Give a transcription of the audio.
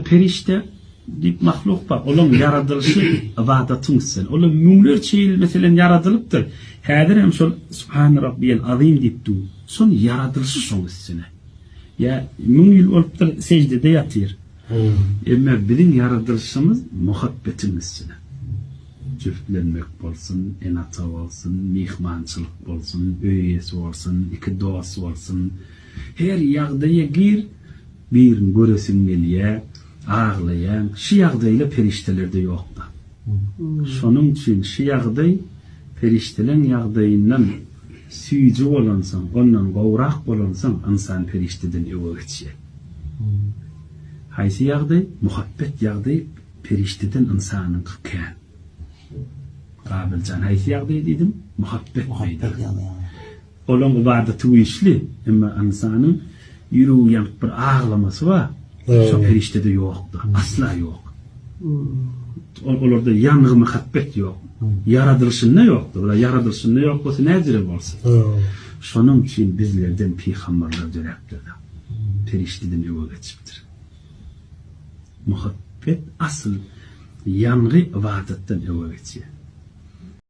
perişte dip mahluk var. Onun yaratılışı ibadatımızsın. Onun münglerçe yıl mesela yaratılıptır. Hadir hem şol Subhan Rabbiyel Azim diptu. Son yaratılışı son üstüne. Ya müngül olup secdede yatır. Ama bizim yaratılışımız muhabbetimizsine. Cüftlenmek olsun, enata olsun, mihmançılık olsun, öyesi olsun, iki doğası olsun. Her yağdaya gir, bir göresin geliye, ağlayan, şu yağdayla periştelerde yok da. Şunun için şu yağday, periştelen yağdayından süyücü olansan, ondan gavrak olansan, insan perişteden eve geçecek. Haysi yağday, muhabbet yağday, perişteden insanın kıkken. Kabilcan haysi yağday dedim, muhabbet meydan. Olan ibadeti işli, ama insanın yürüyen bir ağlaması var, şu periştede yoktu, asla yok. Orada yangı muhabbet yok. Yaratılışında yoktu. Yaratılışında yok olsa necire olsun. Şunun için bizlerden peygamberler dörektirdi. Perişteden eve geçiptir. Muhabbet asıl yangı ibadetten eve geçiyor.